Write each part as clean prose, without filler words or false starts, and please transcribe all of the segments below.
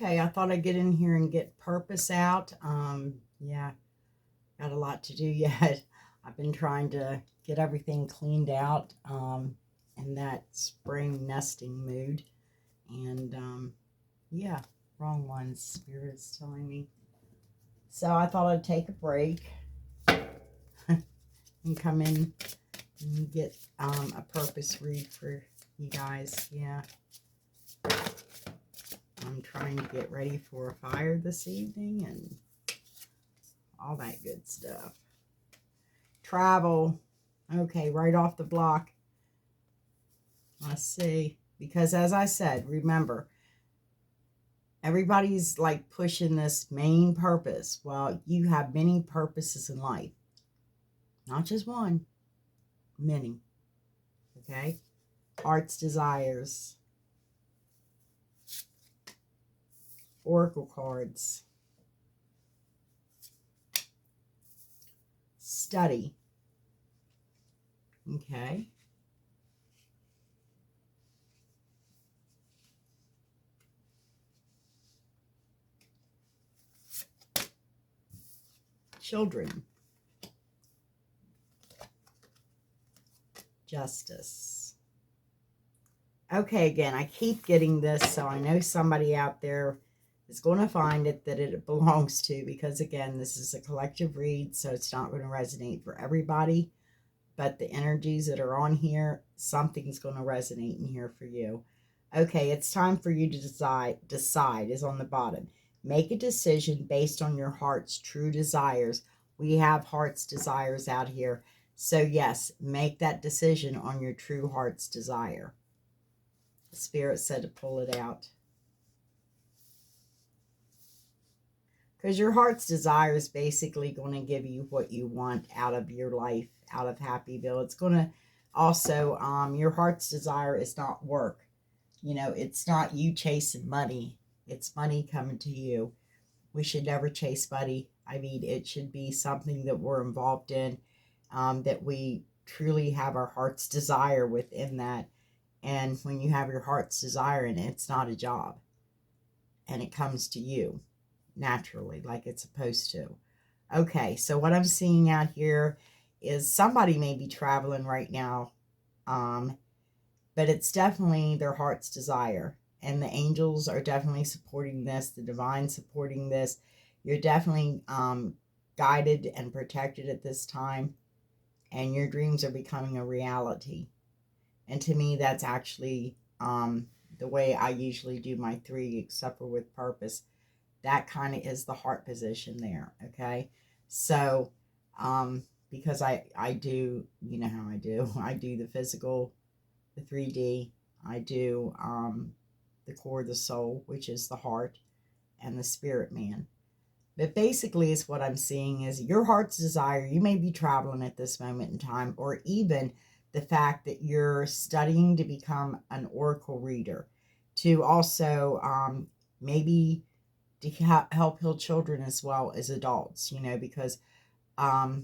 Okay, I thought I'd get in here and get purpose out. Yeah, got a lot to do yet. I've been trying to get everything cleaned out in that spring nesting mood. And yeah, wrong one, Spirit's telling me. So I thought I'd take a break and come in and get a purpose read for you guys. Yeah, I'm trying to get ready for a fire this evening and all that good stuff. Travel. Okay, right off the block. Let's see. Because as I said, remember, everybody's like pushing this main purpose. Well, you have many purposes in life. Not just one, many. Okay? Heart's desires. Oracle cards. Study. Okay? Children. Justice. Okay, again, I keep getting this, so I know somebody out there is going to find it that it belongs to, because again, this is a collective read, so it's not going to resonate for everybody, but the energies that are on here, something's going to resonate in here for you. Okay, it's time for you to decide is on the bottom. Make a decision based on your heart's true desires. We have heart's desires out here. So yes, make that decision on your true heart's desire. The Spirit said to pull it out. Because your heart's desire is basically going to give you what you want out of your life, out of Happyville. It's going to also, your heart's desire is not work. You know, it's not you chasing money. It's money coming to you. We should never chase money. I mean, it should be something that we're involved in, that we truly have our heart's desire within that. And when you have your heart's desire in it, it's not a job. And it comes to you naturally, like it's supposed to. Okay, so what I'm seeing out here is somebody may be traveling right now, but it's definitely their heart's desire. And the angels are definitely supporting this, the divine supporting this. You're definitely guided and protected at this time, and your dreams are becoming a reality. And to me, that's actually the way I usually do my 3, except for with purpose. That kind of is the heart position there, okay? So, because I do, you know how I do. I do the physical, the 3D. I do the core of the soul, which is the heart, and the spirit man. But basically, is what I'm seeing is your heart's desire. You may be traveling at this moment in time, or even the fact that you're studying to become an oracle reader, to also maybe to help heal children as well as adults, you know, because I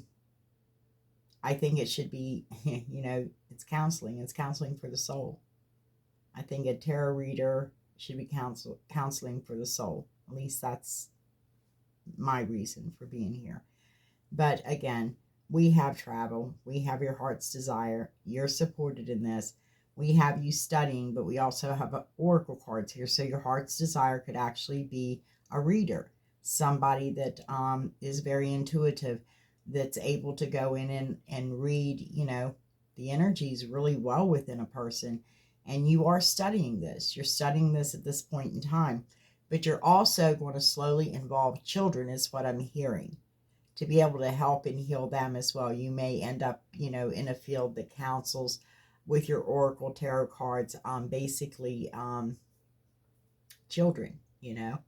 think it should be, you know, it's counseling for the soul. I think a tarot reader should be counseling for the soul. At least that's my reason for being here. But again, we have travel. We have your heart's desire. You're supported in this. We have you studying, but we also have oracle cards here. So your heart's desire could actually be a reader, somebody that is very intuitive, that's able to go in and read, you know, the energies really well within a person. And you are studying this. You're studying this at this point in time. But you're also going to slowly involve children, is what I'm hearing, to be able to help and heal them as well. You may end up, you know, in a field that counsels with your oracle tarot cards, basically children, you know.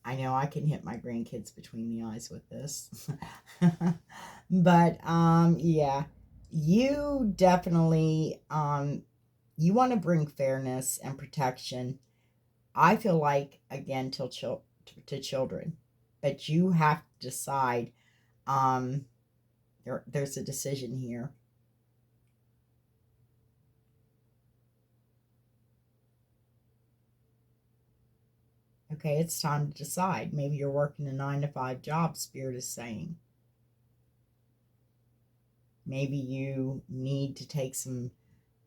I know I can hit my grandkids between the eyes with this. But yeah, you definitely you want to bring fairness and protection. I feel like, again, to children, but you have to decide. There's a decision here. Okay, it's time to decide. Maybe you're working a 9 to 5 job, Spirit is saying. Maybe you need to take some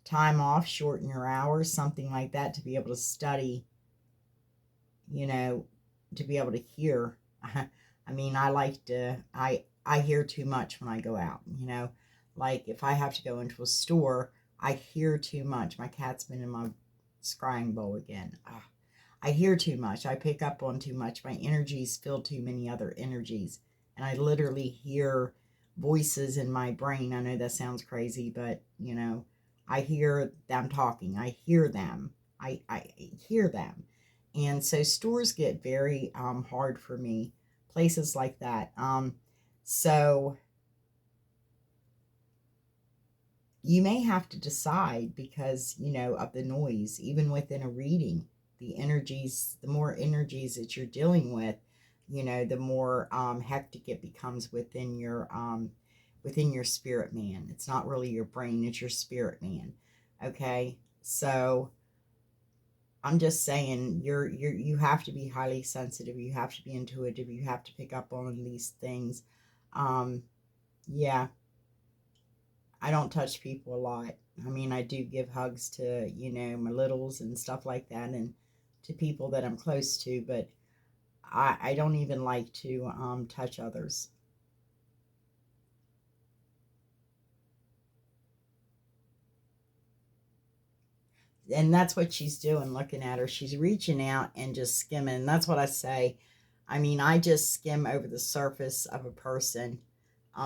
time off, shorten your hours, something like that, to be able to study, you know, to be able to hear. I mean, I hear too much when I go out, you know. Like if I have to go into a store, I hear too much. My cat's been in my scrying bowl again. I hear too much. I pick up on too much. My energies fill too many other energies. And I literally hear voices in my brain. I know that sounds crazy, but, you know, I hear them talking. I hear them. I hear them. And so stores get very hard for me. Places like that. So you may have to decide because, you know, of the noise, even within a reading, the energies, the more energies that you're dealing with, you know, the more hectic it becomes within your spirit man. It's not really your brain, it's your spirit man. Okay. So I'm just saying you have to be highly sensitive. You have to be intuitive. You have to pick up on these things. Yeah, I don't touch people a lot. I mean, I do give hugs to, you know, my littles and stuff like that, and to people that I'm close to, but I don't even like to touch others. And that's what she's doing, looking at her. She's reaching out and just skimming. That's what I say. I mean, I just skim over the surface of a person.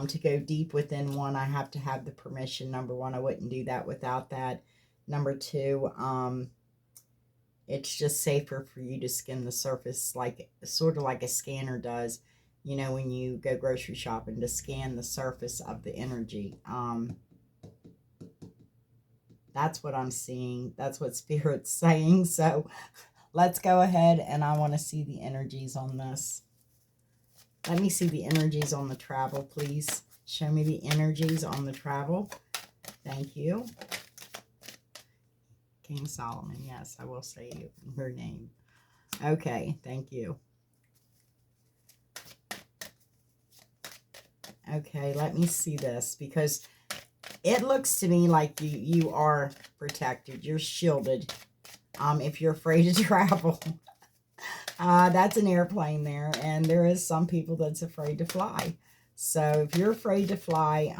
To go deep within one, I have to have the permission. Number one, I wouldn't do that without that. Number two, it's just safer for you to skim the surface, like sort of like a scanner does, you know, when you go grocery shopping, to scan the surface of the energy. That's what I'm seeing. That's what Spirit's saying. So let's go ahead, and I want to see the energies on this. Let me see the energies on the travel, please. Show me the energies on the travel. Thank you. King Solomon. Yes, I will say her name. Okay, thank you. Okay, let me see this, because it looks to me like you are protected. You're shielded. If you're afraid to travel, that's an airplane there, and there is some people that's afraid to fly. So if you're afraid to fly,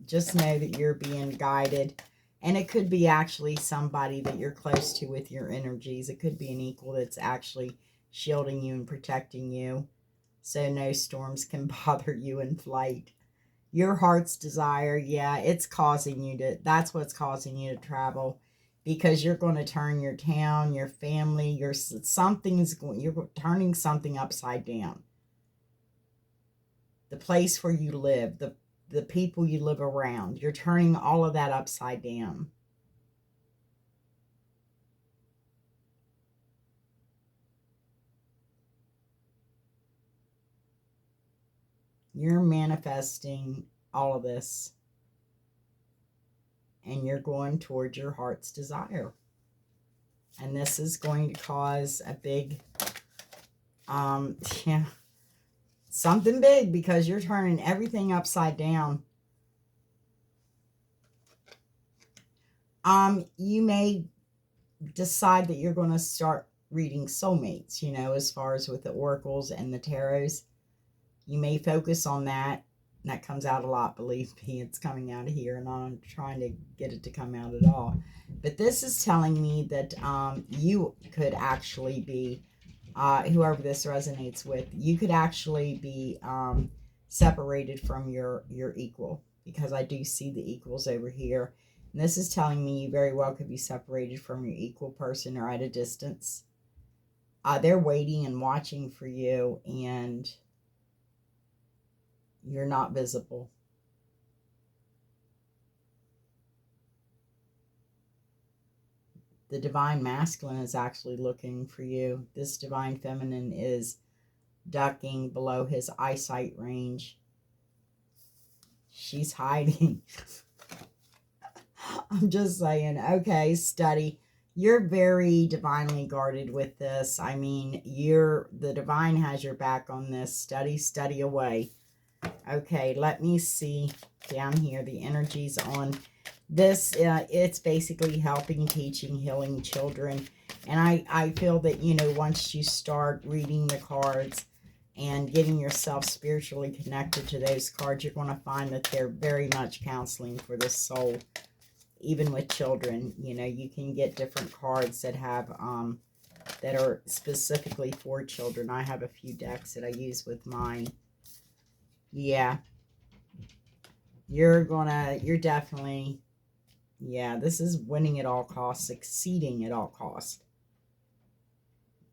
just know that you're being guided. And it could be actually somebody that you're close to with your energies. It could be an equal that's actually shielding you and protecting you, so no storms can bother you in flight. Your heart's desire, yeah, it's causing you to, that's what's causing you to travel, because you're going to turn your town, your family, you're turning something upside down. The place where you live, the people you live around, you're turning all of that upside down. You're manifesting all of this, and you're going towards your heart's desire. And this is going to cause a big, yeah, something big, because you're turning everything upside down. You may decide that you're going to start reading soulmates, you know, as far as with the oracles and the tarots. You may focus on that. That comes out a lot, believe me. It's coming out of here, and I'm trying to get it to come out at all. But this is telling me that you could actually be, whoever this resonates with, you could actually be separated from your equal, because I do see the equals over here. And this is telling me you very well could be separated from your equal person, or at a distance. They're waiting and watching for you, and you're not visible. The divine masculine is actually looking for you. This divine feminine is ducking below his eyesight range. She's hiding. I'm just saying, okay, study. You're very divinely guarded with this. I mean, the divine has your back on this. Study, study away. Okay, let me see down here the energies on this. It's basically helping, teaching, healing children. And I feel that, you know, once you start reading the cards and getting yourself spiritually connected to those cards, you're going to find that they're very much counseling for the soul. Even with children, you know, you can get different cards that have, that are specifically for children. I have a few decks that I use with mine. Yeah. You're definitely, yeah, this is winning at all costs, succeeding at all costs.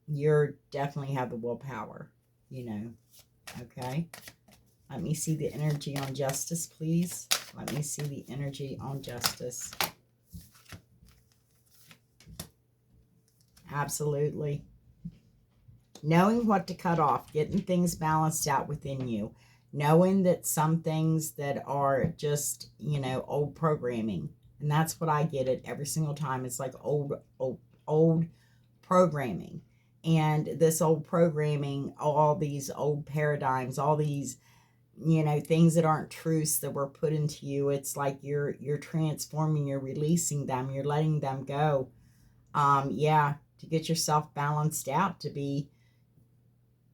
You're definitely have the willpower, you know, okay? Let me see the energy on justice, please. Let me see the energy on justice. Absolutely. Knowing what to cut off, getting things balanced out within you. Knowing that some things that are just, you know, old programming. And that's what I get it every single time. It's like old programming. And this old programming, all these old paradigms, all these, you know, things that aren't truths that were put into you. It's like you're transforming, you're releasing them, you're letting them go. Yeah, to get yourself balanced out, to be,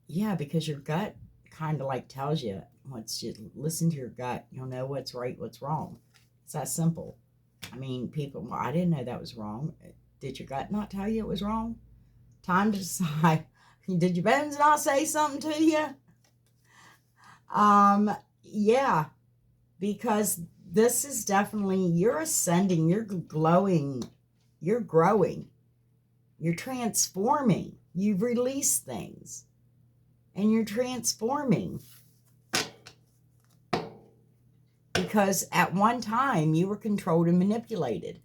yeah, because your gut kind of like tells you listen to your gut. You'll know what's right, what's wrong. It's that simple. I mean, people, well, I didn't know that was wrong. Did your gut not tell you it was wrong? Time to decide. Did your bones not say something to you? Yeah, because this is definitely, you're ascending, you're glowing, you're growing, you're transforming. You've released things and you're transforming. Because at one time you were controlled and manipulated.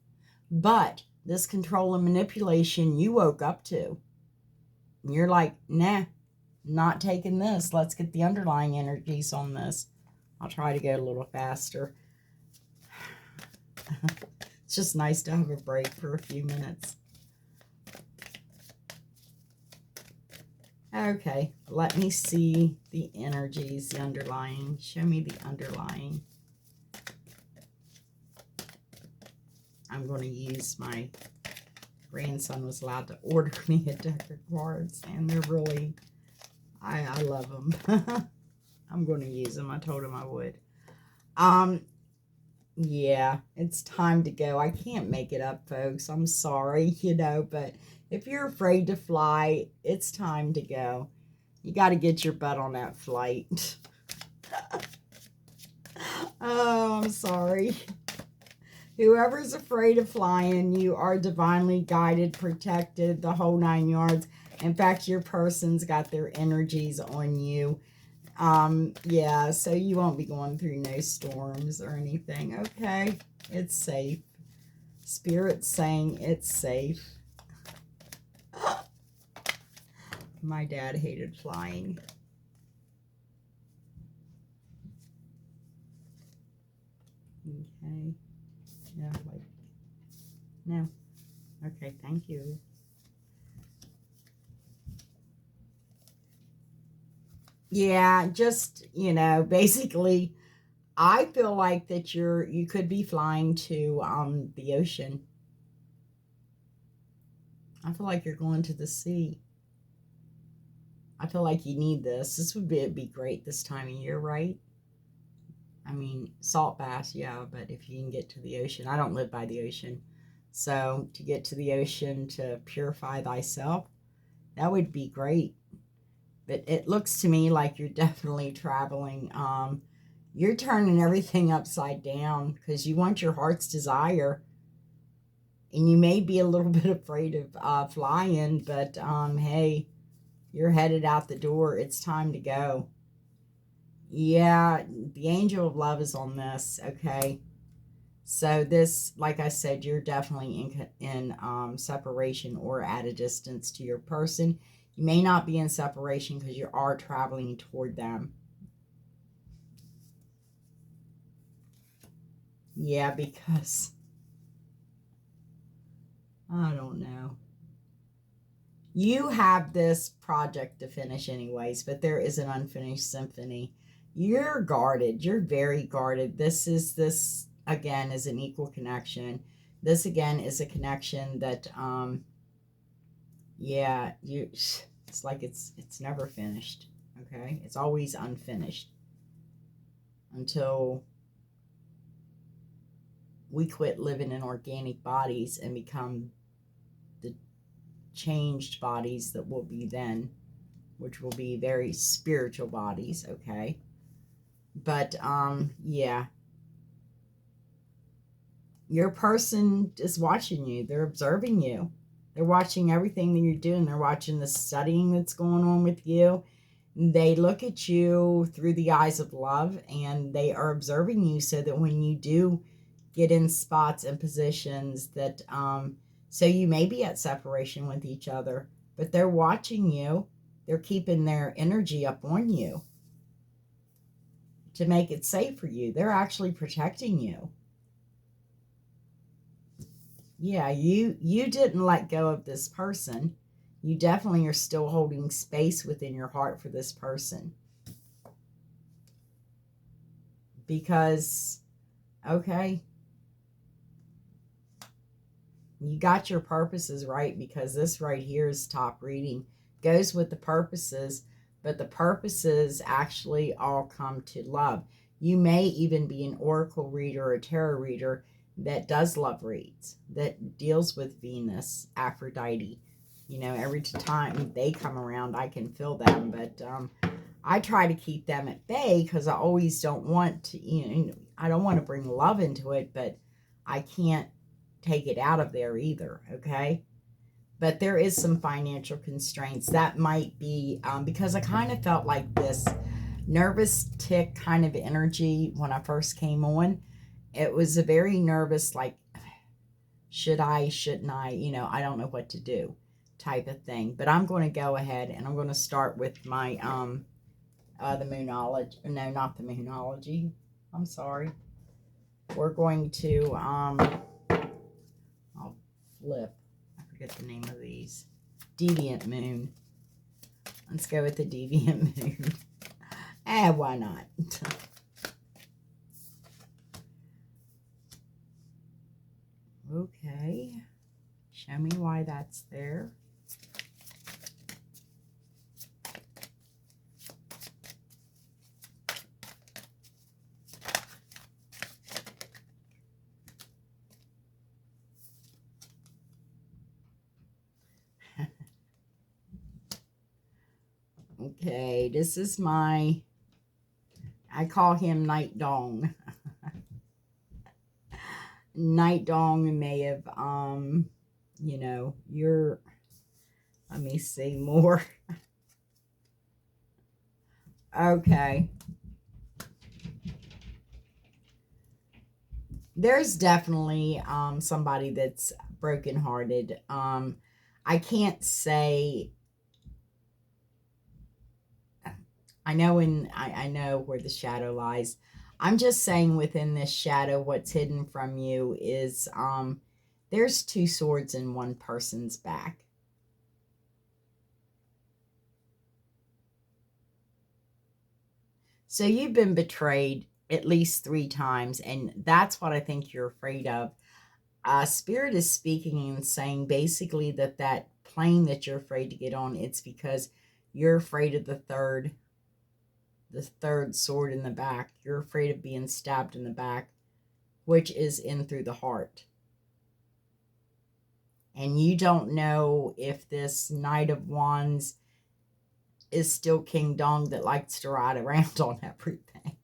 But this control and manipulation you woke up to. You're like, nah, not taking this. Let's get the underlying energies on this. I'll try to go a little faster. It's just nice to have a break for a few minutes. Okay, let me see the energies, the underlying. Show me the underlying. I'm going to use my grandson was allowed to order me a deck of cards, and they're really, I love them. I'm going to use them. I told him I would. Yeah, it's time to go. I can't make it up, folks. I'm sorry, you know, but if you're afraid to fly, it's time to go. You got to get your butt on that flight. Oh, I'm sorry. Whoever's afraid of flying, you are divinely guided, protected, the whole 9 yards. In fact, your person's got their energies on you. Yeah, so you won't be going through no storms or anything. Okay, it's safe. Spirit's saying it's safe. My dad hated flying. Okay. Yeah, like, no. Okay, thank you. Yeah, just, you know, basically, I feel like that you could be flying to the ocean. I feel like you're going to the sea. I feel like you need this. This would be great this time of year, right? I mean, salt baths, yeah, but if you can get to the ocean, I don't live by the ocean. So to get to the ocean to purify thyself, that would be great. But it looks to me like you're definitely traveling. You're turning everything upside down because you want your heart's desire. And you may be a little bit afraid of flying, but hey, you're headed out the door. It's time to go. Yeah, the angel of love is on this, okay? So this, like I said, you're definitely in separation or at a distance to your person. You may not be in separation because you are traveling toward them. Yeah, because I don't know. You have this project to finish anyways, but there is an unfinished symphony. You're guarded. You're very guarded. This again is an equal connection. This again is a connection that yeah, it's like it's never finished. Okay? It's always unfinished until we quit living in organic bodies and become the changed bodies that will be then, which will be very spiritual bodies, okay? But yeah, your person is watching you. They're observing you. They're watching everything that you're doing. They're watching the studying that's going on with you. They look at you through the eyes of love, and they are observing you so that when you do get in spots and positions that so you may be at separation with each other, but they're watching you. They're keeping their energy up on you to make it safe for you. They're actually protecting you. Yeah, you didn't let go of this person. You definitely are still holding space within your heart for this person. Because, okay, you got your purposes right, because this right here is top reading. Goes with the purposes, but the purposes actually all come to love. You may even be an oracle reader or a tarot reader that does love reads, that deals with Venus, Aphrodite. You know, every time they come around, I can feel them, but I try to keep them at bay because I always don't want to, you know, I don't want to bring love into it, but I can't take it out of there either, okay? But there is some financial constraints. That might be because I kind of felt like this nervous tick kind of energy when I first came on. It was a very nervous, like, should I, shouldn't I, you know, I don't know what to do type of thing. But I'm going to go ahead and I'm going to start with my, the Moonology. No, not the Moonology. I'm sorry. We're going to, I'll flip. I forget the name of these. Deviant Moon. Let's go with the Deviant Moon. Why not? Okay. Show me why that's there. Okay, this is my, I call him Night Dong. Night Dong may have, you know, let me see more. Okay. There's definitely somebody that's brokenhearted. I can't say, I know I know where the shadow lies. I'm just saying within this shadow, what's hidden from you is there's two swords in one person's back. So you've been betrayed at least 3 times, and that's what I think you're afraid of. Spirit is speaking and saying basically that plane that you're afraid to get on, it's because you're afraid of the third sword in the back. You're afraid of being stabbed in the back, which is in through the heart. And you don't know if this Knight of Wands is still King Dong that likes to ride around on everything.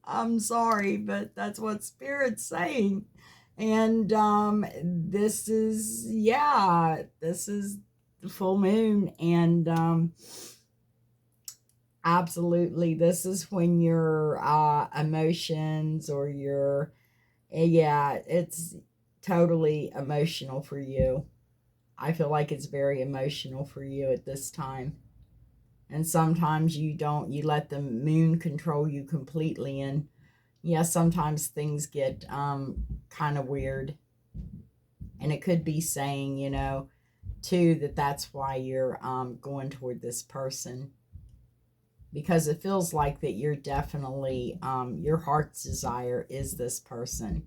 I'm sorry, but that's what Spirit's saying. And this is, yeah, this is the full moon. And absolutely, this is when your emotions or your, yeah, it's totally emotional for you. I feel like it's very emotional for you at this time. And sometimes you let the moon control you completely. And yeah, sometimes things get kind of weird. And it could be saying, you know, too, that that's why you're going toward this person, because it feels like that you're definitely your heart's desire is this person,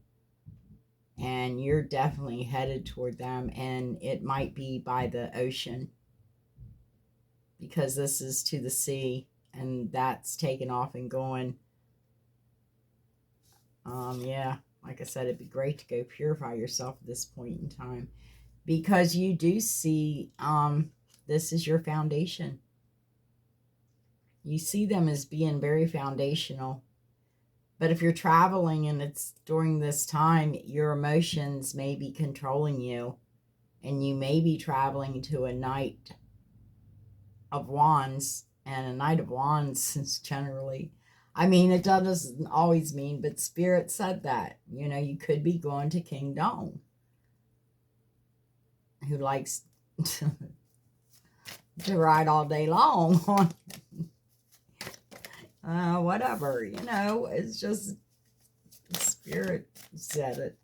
and you're definitely headed toward them, and it might be by the ocean, because this is to the sea, and that's taken off and going. Yeah, like I said, it'd be great to go purify yourself at this point in time, because you do see this is your foundation. You see them as being very foundational. But if you're traveling and it's during this time, your emotions may be controlling you, and you may be traveling to a Knight of Wands, and a Knight of Wands is generally, I mean, it doesn't always mean, but Spirit said that, you know, you could be going to King Dong, who likes to ride all day long on whatever, you know, it's just Spirit said it.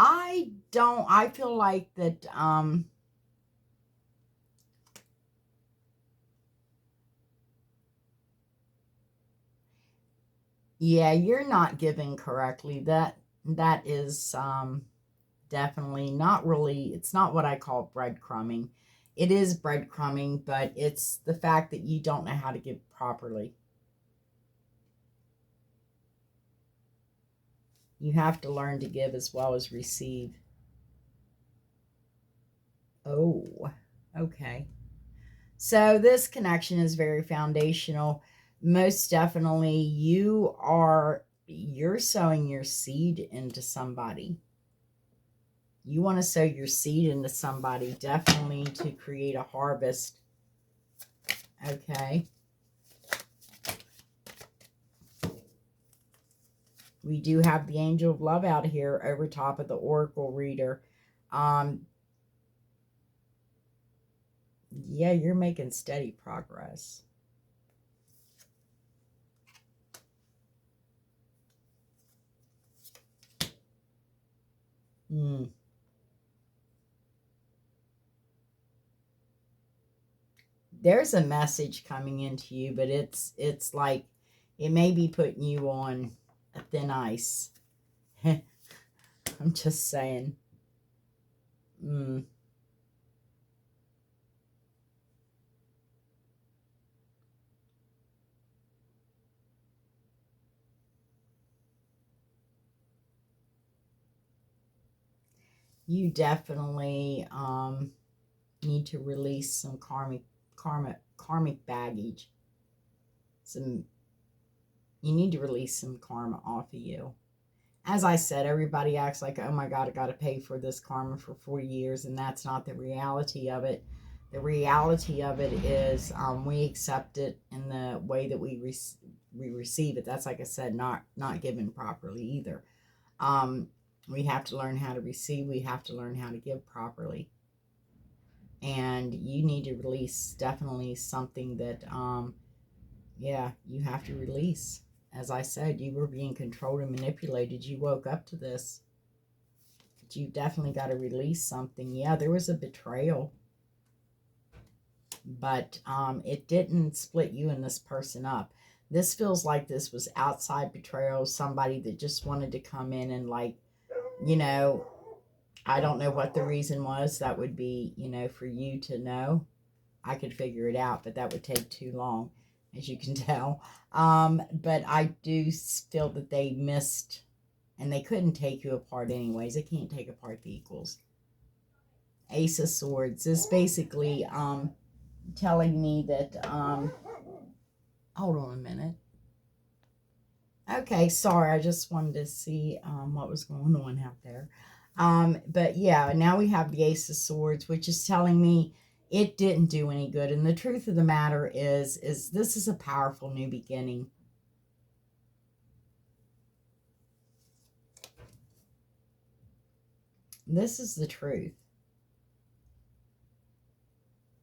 I feel like that yeah, you're not giving correctly. That is definitely not really, it's not what I call breadcrumbing. It is breadcrumbing, but it's the fact that you don't know how to give properly. You have to learn to give as well as receive. Oh, okay. So this connection is very foundational. Most definitely you're sowing your seed into somebody. You want to sow your seed into somebody, definitely, to create a harvest. Okay. We do have the angel of love out here over top of the oracle reader. Yeah, you're making steady progress. There's a message coming into you, but it's like it may be putting you on a thin ice. I'm just saying. You definitely need to release some karmic baggage. You need to release some karma off of you. As I said, everybody acts like, oh my God, I got to pay for this karma for 40 years, and that's not the reality of it. The reality of it is we accept it in the way that we receive it. That's, like I said, not given properly either. We have to learn how to receive. We have to learn how to give properly. And you need to release definitely something that, yeah, you have to release. As I said, you were being controlled and manipulated. You woke up to this. But you definitely got to release something. Yeah, there was a betrayal. But it didn't split you and this person up. This feels like this was outside betrayal. Somebody that just wanted to come in and, like, you know, I don't know what the reason was. That would be, you know, for you to know. I could figure it out, but that would take too long, as you can tell. But I do feel that they missed, and they couldn't take you apart anyways. They can't take apart the equals. Ace of Swords is basically telling me that, hold on a minute. Okay, sorry, I just wanted to see what was going on out there. But yeah, now we have the Ace of Swords, which is telling me it didn't do any good. And the truth of the matter is this is a powerful new beginning. This is the truth.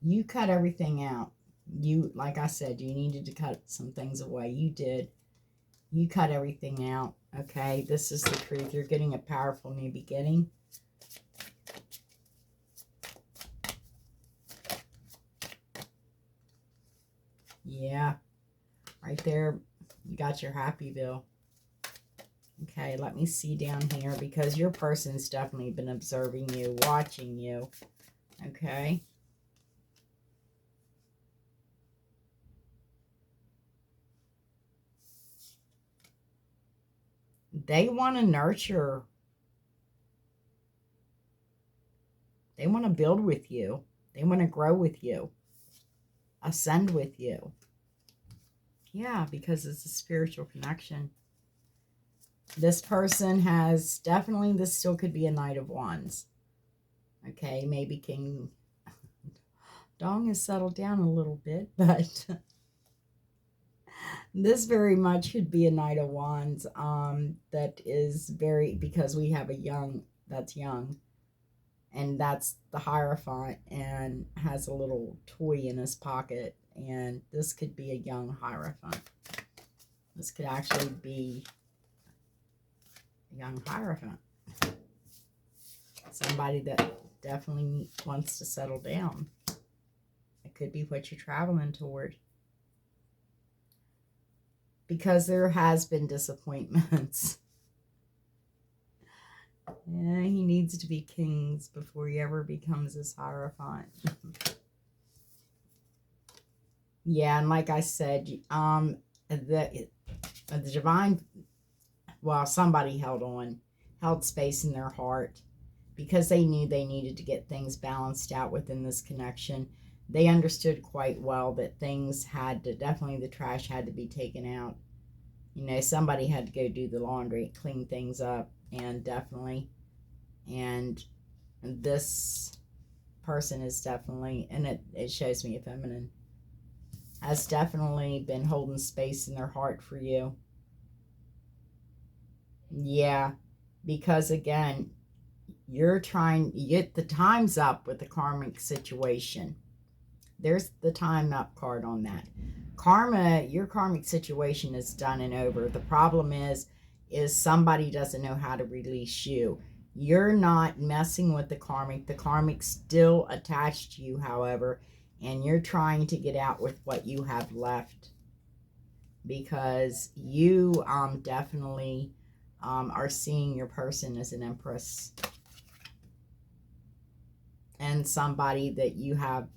You cut everything out. You, like I said, you needed to cut some things away. You did. You cut everything out. Okay, this is the truth. You're getting a powerful new beginning. Yeah, right there, you got your happy bill. Okay, let me see down here, because your person's definitely been observing you, watching you. Okay. They want to nurture. They want to build with you. They want to grow with you. Ascend with you. Yeah, because it's a spiritual connection. This person has definitely, this still could be a Knight of Wands. Okay, maybe King Dong has settled down a little bit, but this very much could be a Knight of Wands. That is very, because we have a young, that's young, and that's the Hierophant, and has a little toy in his pocket, and this could be a young Hierophant. This could actually be a young Hierophant. Somebody that definitely wants to settle down. It could be what you're traveling toward. Because there has been disappointments. Yeah, he needs to be kings before he ever becomes this Hierophant. Yeah, and like I said, the divine, well, somebody held space in their heart, because they knew they needed to get things balanced out within this connection. They understood quite well that things had to, definitely the trash had to be taken out. You know, somebody had to go do the laundry, clean things up, and definitely, and this person is definitely, and it shows me a feminine, has definitely been holding space in their heart for you. Yeah, because again, you're trying, you get the time's up with the karmic situation. There's the time up card on that. Karma, your karmic situation is done and over. The problem is somebody doesn't know how to release you. You're not messing with the karmic. The karmic's still attached to you, however, and you're trying to get out with what you have left, because you definitely are seeing your person as an empress and somebody that you have.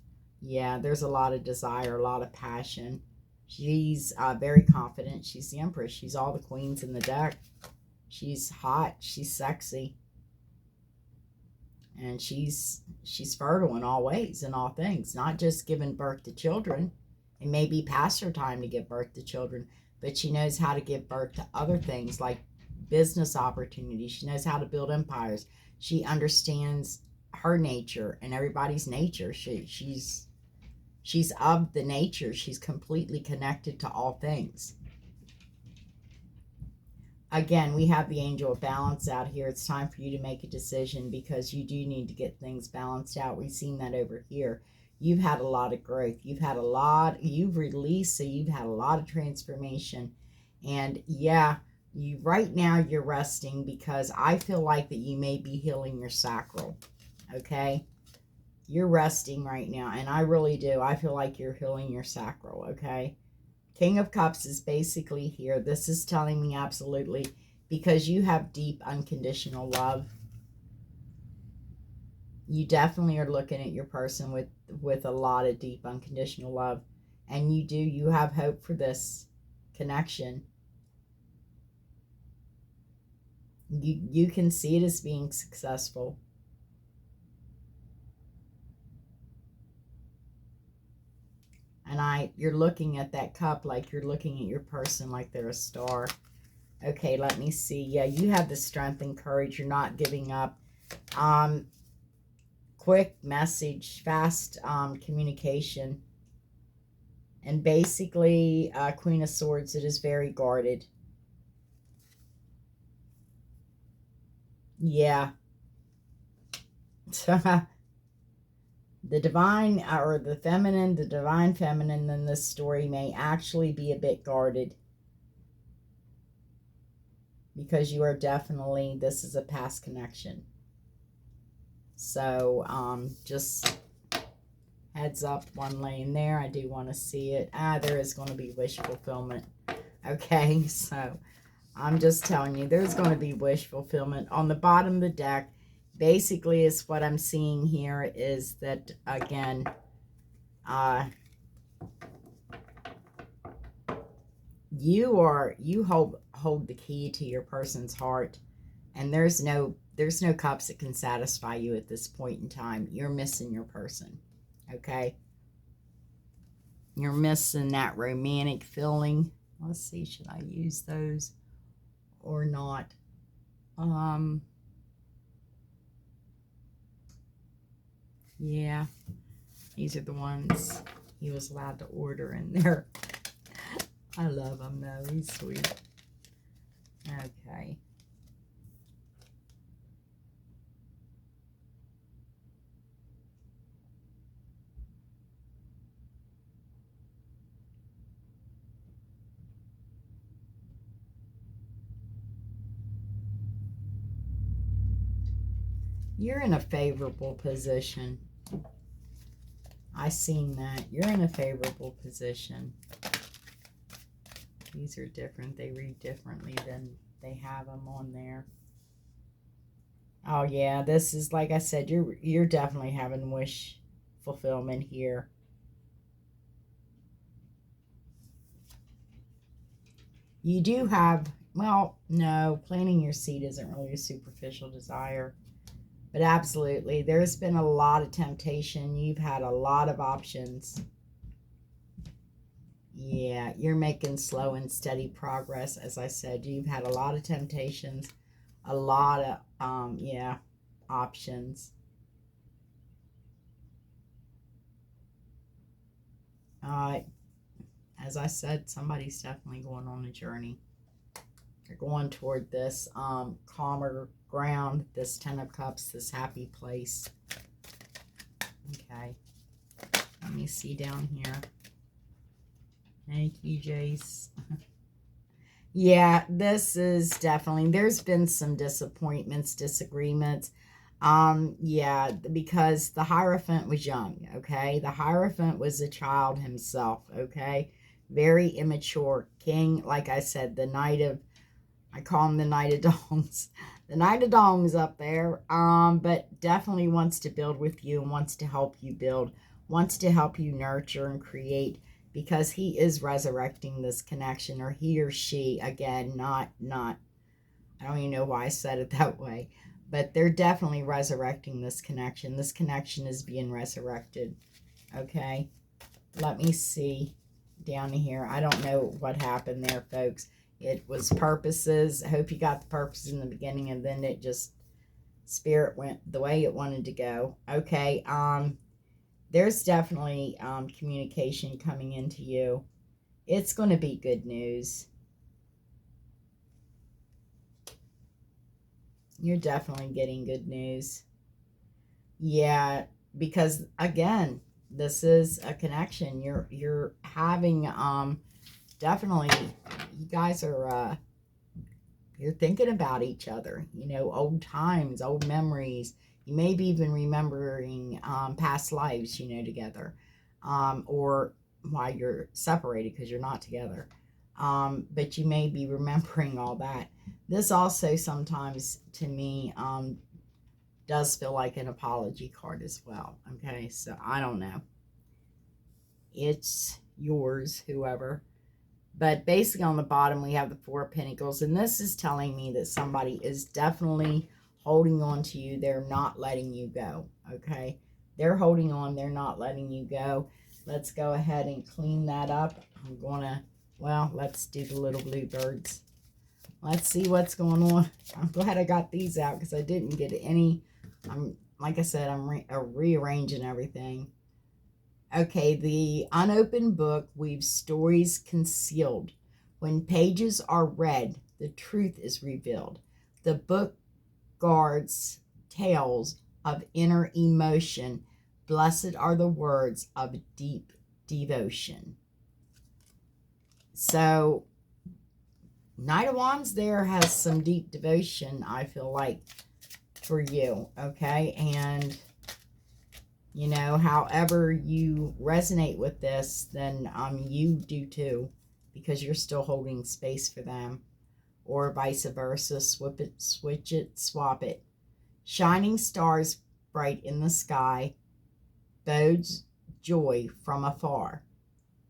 Yeah, there's a lot of desire, a lot of passion. She's very confident. She's the empress. She's all the queens in the deck. She's hot. She's sexy. And she's fertile in all ways, in all things. Not just giving birth to children. It may be past her time to give birth to children, but she knows how to give birth to other things like business opportunities. She knows how to build empires. She understands her nature and everybody's nature. She's of the nature. She's completely connected to all things. Again, we have the angel of balance out here. It's time for you to make a decision, because you do need to get things balanced out. We've seen that over here. You've had a lot of growth. You've released, so you've had a lot of transformation. And yeah, right now you're resting, because I feel like that you may be healing your sacral. Okay? You're resting right now, and I really do. I feel like you're healing your sacral, okay? King of Cups is basically here. This is telling me absolutely, because you have deep unconditional love. You definitely are looking at your person with a lot of deep unconditional love. And you have hope for this connection. You can see it as being successful. And you're looking at that cup like you're looking at your person like they're a star. Okay, let me see. Yeah, you have the strength and courage. You're not giving up. Quick message, fast communication. And basically, Queen of Swords, it is very guarded. Yeah. The divine or the feminine, the divine feminine in this story may actually be a bit guarded. Because you are definitely, this is a past connection. So, just heads up, one laying there. I do want to see it. There is going to be wish fulfillment. Okay, so I'm just telling you, there's going to be wish fulfillment. On the bottom of the deck, basically is what I'm seeing here is that, again, you hold the key to your person's heart, and there's no cups that can satisfy you at this point in time. You're missing your person. Okay, you're missing that romantic feeling. Let's see, should I use those or not? Yeah, these are the ones he was allowed to order in there. I love him though, he's sweet. Okay. You're in a favorable position. I seen that. You're in a favorable position. These are different. They read differently than they have them on there. Oh yeah, this is, like I said, you're definitely having wish fulfillment here. You do have, well, no, planting your seed isn't really a superficial desire. But absolutely, there's been a lot of temptation. You've had a lot of options. Yeah, you're making slow and steady progress. As I said, you've had a lot of temptations, a lot of, yeah, options. As I said, somebody's definitely going on a journey. They're going toward this calmer ground, this Ten of Cups, this happy place. Okay. Let me see down here. Thank you, Jace. Yeah, this is definitely, there's been some disappointments, disagreements. Yeah, because the Hierophant was young, okay? The Hierophant was a child himself, okay? Very immature. King, like I said, the Knight of, I call him the Knight of Dongs. The Knight of Dongs up there, but definitely wants to build with you and wants to help you build, wants to help you nurture and create, because he is resurrecting this connection, or he or she, again, not, I don't even know why I said it that way, but they're definitely resurrecting this connection. This connection is being resurrected, okay? Let me see down here. I don't know what happened there, folks. It was purposes. I hope you got the purpose in the beginning, and then it just, spirit went the way it wanted to go. Okay, there's definitely communication coming into you. It's going to be good news. You're definitely getting good news. Yeah, because again, this is a connection. You're having definitely, you guys are you're thinking about each other, you know, old times, old memories. You may be even remembering past lives, you know, together, or why you're separated because you're not together. But you may be remembering all that. This also sometimes, to me, does feel like an apology card as well. Okay, so I don't know. It's yours, whoever. But basically on the bottom, we have the Four of Pentacles. And this is telling me that somebody is definitely holding on to you. They're not letting you go, okay? They're holding on. They're not letting you go. Let's go ahead and clean that up. I'm going to, well, let's do the little bluebirds. Let's see what's going on. I'm glad I got these out because I didn't get any. Like I said, I'm rearranging everything. Okay, the unopened book weaves stories concealed. When pages are read, the truth is revealed. The book guards tales of inner emotion, Blessed are the words of deep devotion. So, Knight of Wands there has some deep devotion, I feel like, for you, okay? And, you know, however you resonate with this, then you do too, because you're still holding space for them. Or vice versa, switch it, swap it. Shining stars bright in the sky bodes joy from afar,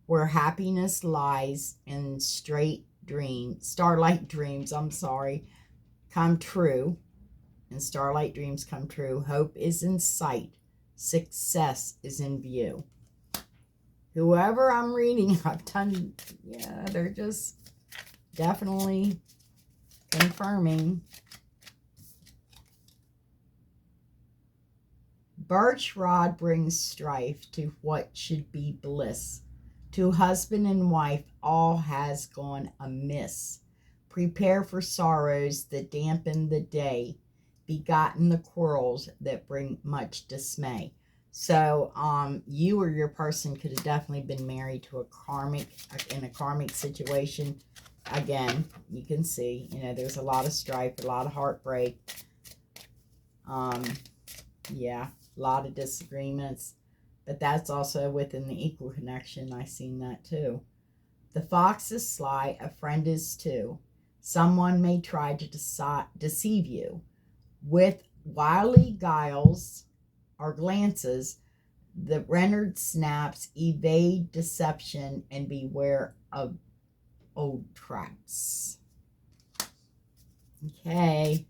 where happiness lies in starlight dreams, come true, and starlight dreams come true. Hope is in sight, success is in view. Whoever I'm reading, I've done, yeah, they're just definitely confirming. Birch rod brings strife to what should be bliss. To husband and wife all has gone amiss. Prepare for sorrows that dampen the day, begotten the quarrels that bring much dismay. So you or your person could have definitely been married to in a karmic situation. Again, you can see, you know, there's a lot of strife, a lot of heartbreak. Yeah, a lot of disagreements. But that's also within the equal connection. I seen that too. The fox is sly, a friend is too. Someone may try to deceive you with wily guiles or glances. The rendered snaps, evade deception, and beware of old traps. Okay.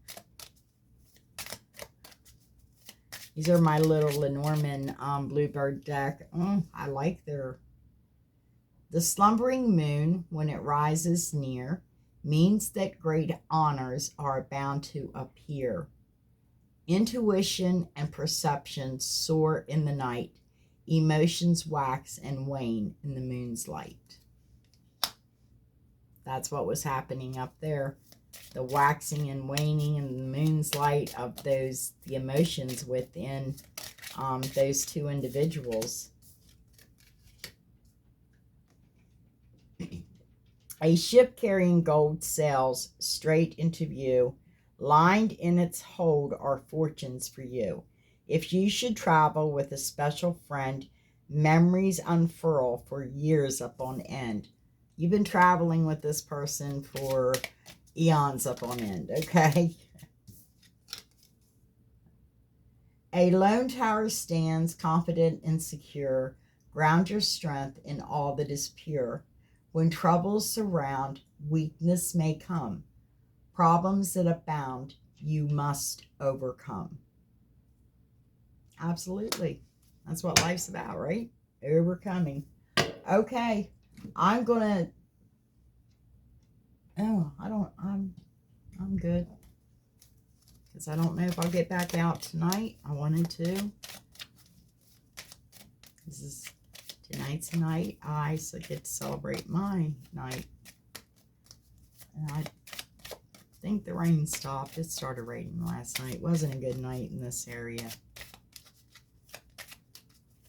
These are my little Lenormand Bluebird deck. I like their... The slumbering moon, when it rises near, means that great honors are bound to appear. Intuition and perception soar in the night. Emotions wax and wane in the moon's light. That's what was happening up there. The waxing and waning in the moon's light of the emotions within those two individuals. A ship carrying gold sails straight into view. Lined in its hold are fortunes for you. If you should travel with a special friend, memories unfurl for years up on end. You've been traveling with this person for eons up on end, okay? A lone tower stands, confident and secure. Ground your strength in all that is pure. When troubles surround, weakness may come. Problems that abound, you must overcome. Absolutely. That's what life's about, right? Overcoming. Okay. I'm gonna... Oh, I'm good. Because I don't know if I'll get back out tonight. I wanted to. This is tonight's night. I get to celebrate my night. And I think the rain stopped. It started raining last night. It wasn't a good night in this area.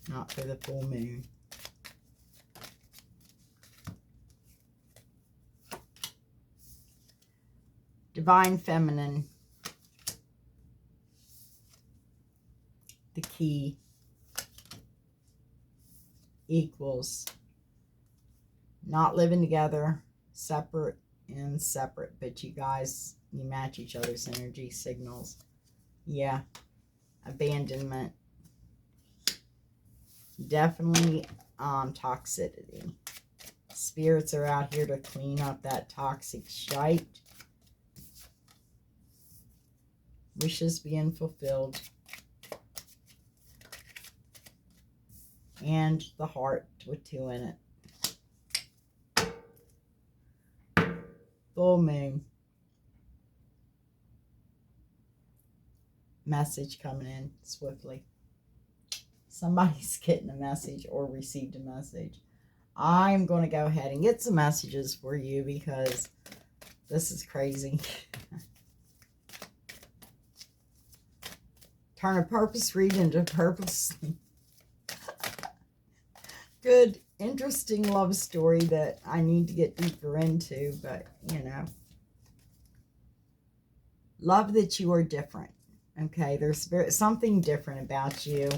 Not for the full moon. Divine Feminine. The key equals not living together, separate, but you guys, you match each other's energy signals. Yeah, abandonment, definitely toxicity. Spirits are out here to clean up that toxic shite. Wishes being fulfilled. And the heart with 2 in it. Full moon. Message coming in swiftly. Somebody's getting a message or received a message. I'm going to go ahead and get some messages for you because this is crazy. Turn a purpose read into purpose Good, interesting love story that I need to get deeper into, but, you know. Love that you are different, okay? There's something different about you,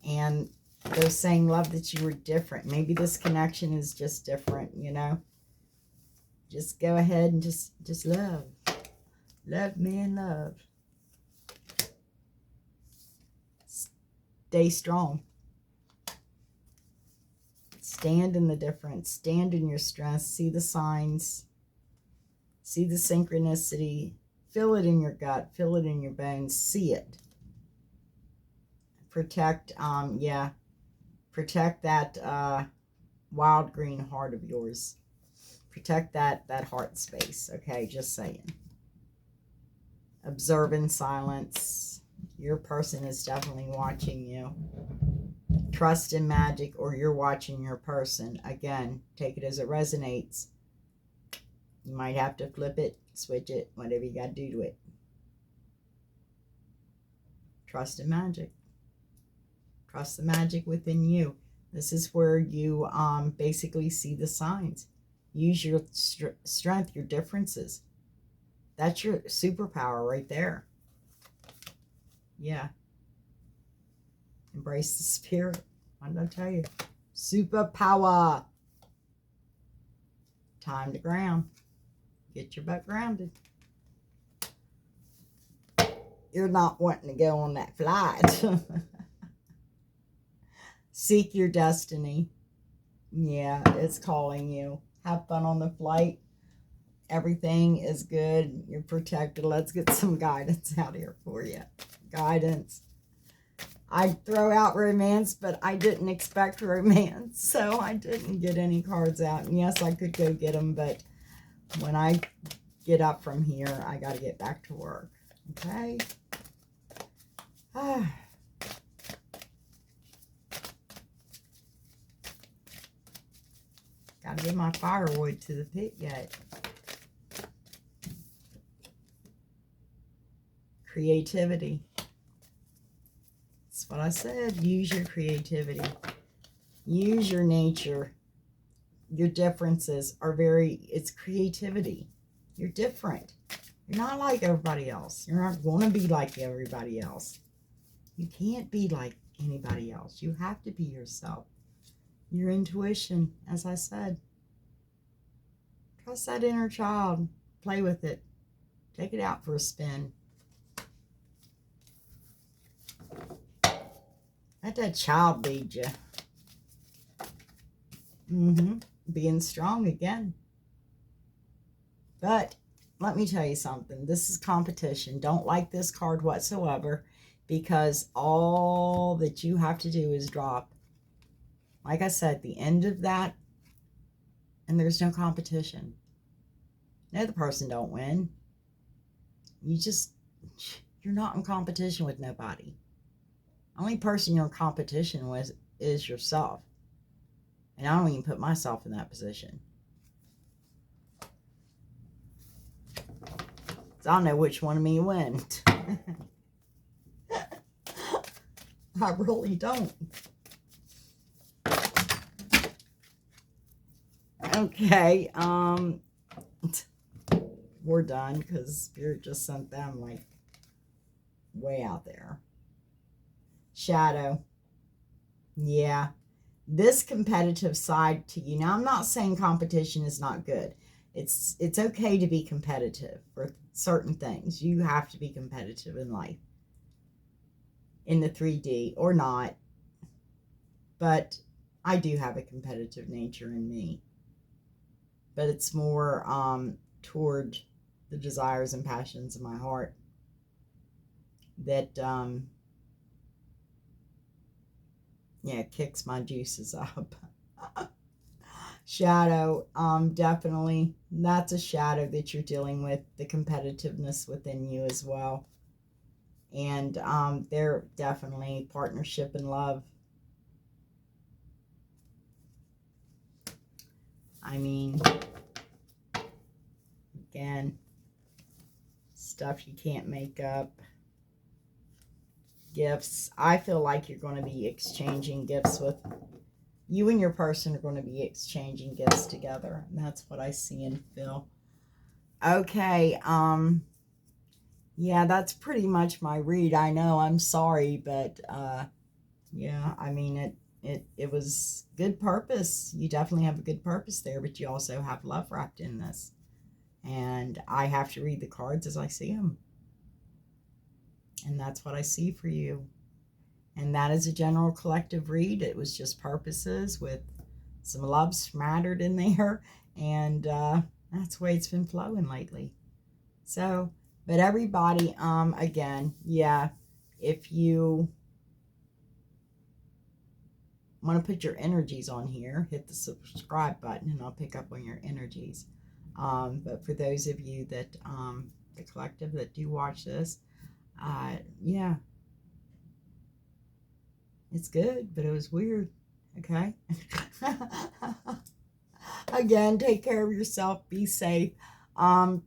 and they're saying love that you are different. Maybe this connection is just different, you know? Just go ahead and just love. Love, man, love. Stay strong. Stand in the difference. Stand in your strength. See the signs. See the synchronicity. Feel it in your gut. Feel it in your bones. See it. Protect, yeah. Protect that wild green heart of yours. Protect that heart space, okay? Just saying. Observe in silence. Your person is definitely watching you. Trust in magic, or you're watching your person. Again, take it as it resonates. You might have to flip it, switch it, whatever you got to do to it. Trust in magic. Trust the magic within you. This is where you basically see the signs. Use your strength, your differences. That's your superpower right there. Yeah. Embrace the spirit. What did I tell you? Superpower. Time to ground. Get your butt grounded. You're not wanting to go on that flight. Seek your destiny. Yeah, it's calling you. Have fun on the flight. Everything is good. You're protected. Let's get some guidance out here for you. Guidance. I throw out romance, but I didn't expect romance, so I didn't get any cards out. And yes, I could go get them, but when I get up from here, I got to get back to work. Okay? Got to get my firewood to the pit yet. Creativity. That's what I said. Use your creativity. Use your nature. Your differences are it's creativity. You're different. You're not like everybody else. You're not going to be like everybody else. You can't be like anybody else. You have to be yourself. Your intuition, as I said. Trust that inner child. Play with it. Take it out for a spin. Let that child lead you. Being strong again. But let me tell you something. This is competition. Don't like this card whatsoever, because all that you have to do is drop. Like I said, the end of that, and there's no competition. No, the person don't win. You're not in competition with nobody. Only person you're in competition with is yourself. And I don't even put myself in that position. So I don't know which one of me went. I really don't. Okay, we're done, because Spirit just sent them like way out there. Shadow. Yeah. This competitive side to you. Now, I'm not saying competition is not good. It's okay to be competitive for certain things. You have to be competitive in life. In the 3D or not. But I do have a competitive nature in me. But it's more toward the desires and passions of my heart that kicks my juices up. Shadow, definitely, that's a shadow that you're dealing with, the competitiveness within you as well. And they're definitely partnership and love. I mean, again, stuff you can't make up. Gifts. I feel like you're going to be exchanging gifts with You and your person are going to be exchanging gifts together. And that's what I see and feel. Okay, yeah, that's pretty much my read. I know, I'm sorry, but yeah, I mean it was good purpose. You definitely have a good purpose there, but you also have love wrapped in this. And I have to read the cards as I see them. And that's what I see for you. And that is a general collective read. It was just purposes with some love smattered in there. And that's the way it's been flowing lately. So, but everybody, again, yeah, if you want to put your energies on here, hit the subscribe button and I'll pick up on your energies. But for those of you that, the collective that do watch this, yeah, it's good, but it was weird. Okay. Again, take care of yourself. Be safe.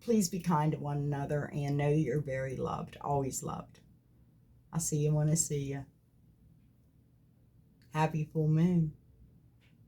Please be kind to one another and know you're very loved. Always loved. I'll see you when I see you. Happy full moon.